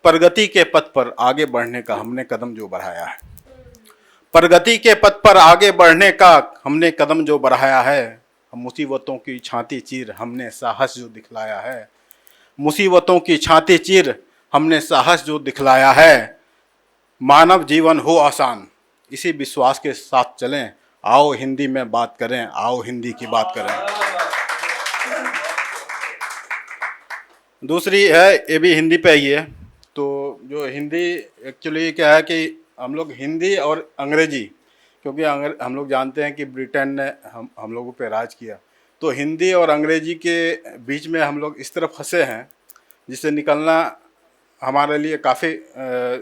प्रगति के पथ पर आगे बढ़ने का हमने कदम जो बढ़ाया है, प्रगति के पथ पर आगे बढ़ने का हमने कदम जो बढ़ाया है, मुसीबतों की छाती चीर हमने साहस जो दिखलाया है, मुसीबतों की छाती चीर हमने साहस जो दिखलाया है। मानव जीवन हो आसान, इसी विश्वास के साथ चलें। आओ हिंदी में बात करें, आओ हिंदी की बात करें। दूसरी है, ये भी हिंदी पे ही है। तो जो हिंदी एक्चुअली क्या है कि हम लोग हिंदी और अंग्रेजी, क्योंकि हम लोग जानते हैं कि ब्रिटेन ने हम लोगों पे राज किया, तो हिंदी और अंग्रेजी के बीच में हम लोग इस तरह फंसे हैं जिससे निकलना हमारे लिए काफ़ी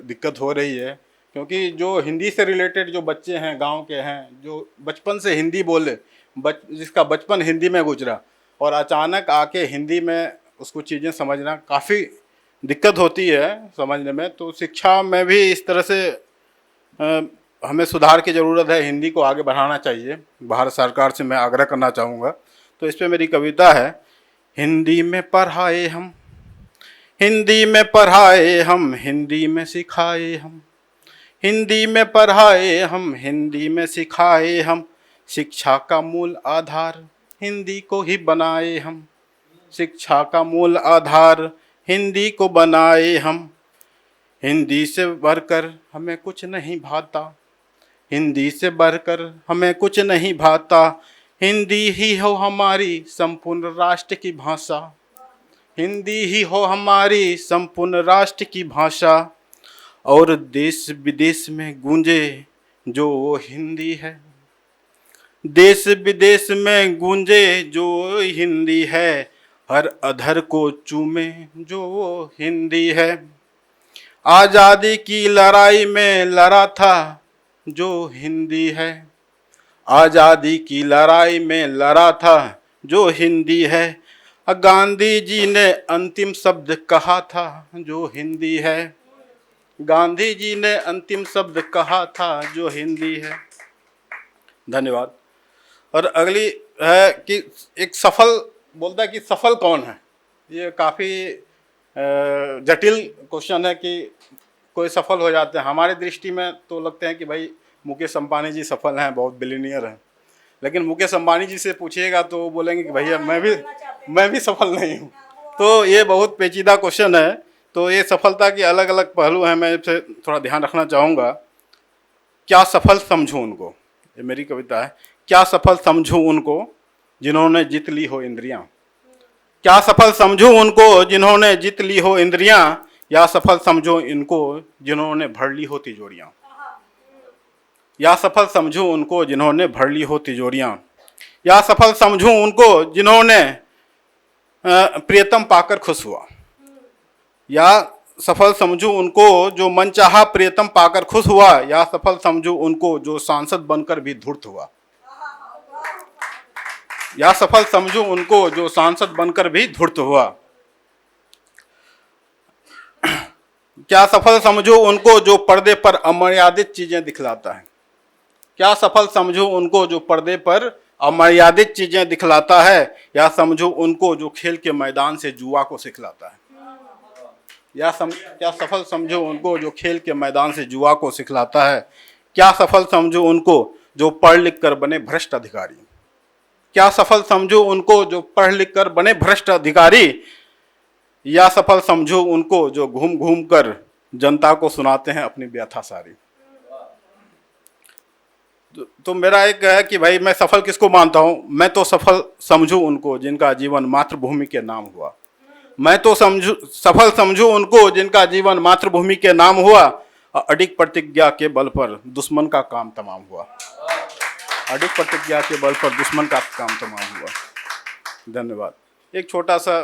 दिक्कत हो रही है। क्योंकि जो हिंदी से रिलेटेड जो बच्चे हैं, गांव के हैं, जो बचपन से हिंदी बोले, जिसका बचपन हिंदी में गुजरा और अचानक आके हिंदी में उसको चीज़ें समझना काफ़ी दिक्कत होती है समझने में। तो शिक्षा में भी इस तरह से हमें सुधार की ज़रूरत है, हिंदी को आगे बढ़ाना चाहिए। भारत सरकार से मैं आग्रह करना चाहूँगा। तो इस पर मेरी कविता है। हिंदी में पढ़ाए हम, हिंदी में पढ़ाए हम, हिंदी में सिखाए हम, हिंदी में पढ़ाए हम, हिंदी में सिखाए हम, शिक्षा का मूल आधार हिंदी को ही बनाए हम, शिक्षा का मूल आधार हिंदी को बनाए हम। हिंदी से बढ़कर हमें कुछ नहीं भाता, हिंदी से बढ़कर हमें कुछ नहीं भाता, हिंदी ही हो हमारी संपूर्ण राष्ट्र की भाषा, हिंदी ही हो हमारी संपूर्ण राष्ट्र की भाषा। और देश विदेश में गूंजे जो वो हिंदी है, देश विदेश में गूंजे जो हिंदी है, हर अधर को चूमे जो वो हिंदी है। आज़ादी की लड़ाई में लड़ा था जो हिंदी है, आज़ादी की लड़ाई में लड़ा था जो हिंदी है। गांधी जी ने अंतिम शब्द कहा था जो हिंदी है, गांधी जी ने अंतिम शब्द कहा था जो हिंदी है। धन्यवाद। और अगली है कि एक सफल बोलता है कि सफल कौन है। ये काफ़ी जटिल क्वेश्चन है कि कोई सफल हो जाते हैं। हमारे दृष्टि में तो लगते हैं कि भाई मुकेश अंबानी जी सफल हैं, बहुत बिलियनियर हैं। लेकिन मुकेश अंबानी जी से पूछिएगा तो वो बोलेंगे कि भैया मैं भी सफल नहीं हूँ। तो ये बहुत पेचीदा क्वेश्चन है। तो ये सफलता के अलग अलग पहलू हैं, मैं इसे थोड़ा ध्यान रखना चाहूँगा। क्या सफल समझूं उनको, ये मेरी कविता है। क्या सफल समझूं उनको जिन्होंने जीत ली हो इंद्रियां, क्या सफल समझूं उनको जिन्होंने जीत ली हो इंद्रियां, या सफल समझो इनको जिन्होंने भर ली हो तिजोरियां, या सफल समझूं उनको जिन्होंने भर ली हो तिजोरियां, या सफल समझूं उनको जिन्होंने प्रियतम पाकर खुश हुआ, या सफल समझूं उनको जो मनचाहा प्रियतम पाकर खुश हुआ, या सफल समझूं उनको जो सांसद बनकर भी धूर्त हुआ, या सफल समझूं उनको जो सांसद बनकर भी धूर्त हुआ। क्या सफल समझूं उनको जो पर्दे पर अमर्यादित चीजें दिखलाता है, क्या सफल समझूं उनको जो पर्दे पर अमर्यादित चीजें दिखलाता है, या समझूं उनको जो खेल के मैदान से जुआ को सिखलाता है, क्या सफल समझो उनको जो खेल के मैदान से जुआ को सिखलाता है, क्या सफल समझो उनको जो पढ़ लिख कर बने भ्रष्ट अधिकारी, क्या सफल समझो उनको जो पढ़ लिख कर बने भ्रष्ट अधिकारी, या सफल समझो उनको जो घूम घूम कर जनता को सुनाते हैं अपनी व्यथा सारी। तो मेरा एक है कि भाई मैं सफल किसको मानता हूं। मैं तो सफल समझूं उनको जिनका जीवन मातृभूमि के नाम हुआ, मैं तो सफल समझूं उनको जिनका जीवन मातृभूमि के नाम हुआ, अडिग प्रतिज्ञा के बल पर दुश्मन का काम तमाम हुआ, अडिग प्रतिज्ञा के बल पर दुश्मन का काम तमाम हुआ। धन्यवाद। एक छोटा सा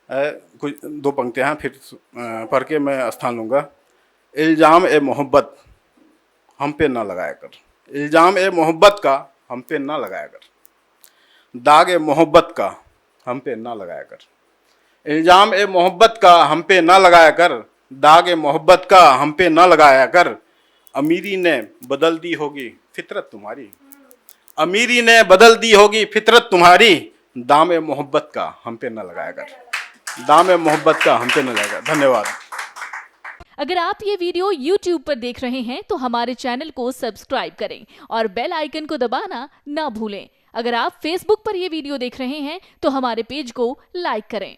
कुछ दो पंक्तियां हैं, फिर पढ़ के मैं स्थान लूँगा। इल्ज़ाम ए मोहब्बत हम पे ना लगाया कर, इल्ज़ाम ए मोहब्बत का हम पे ना लगाया कर, दाग ए मोहब्बत का हम पे ना लगाया कर, इल्ज़ाम ए मोहब्बत का हम पे ना लगाया कर, दाग ए मोहब्बत का हम पे ना लगाया कर। अमीरी ने बदल दी होगी फितरत तुम्हारी, अमीरी ने बदल दी होगी फितरत तुम्हारी, दाम ए मोहब्बत का हम पे ना लगाया कर। दाम है मोहब्बत का हमसे न जाएगा। धन्यवाद। अगर आप ये वीडियो YouTube पर देख रहे हैं तो हमारे चैनल को सब्सक्राइब करें और बेल आइकन को दबाना ना भूलें। अगर आप Facebook पर ये वीडियो देख रहे हैं तो हमारे पेज को लाइक करें।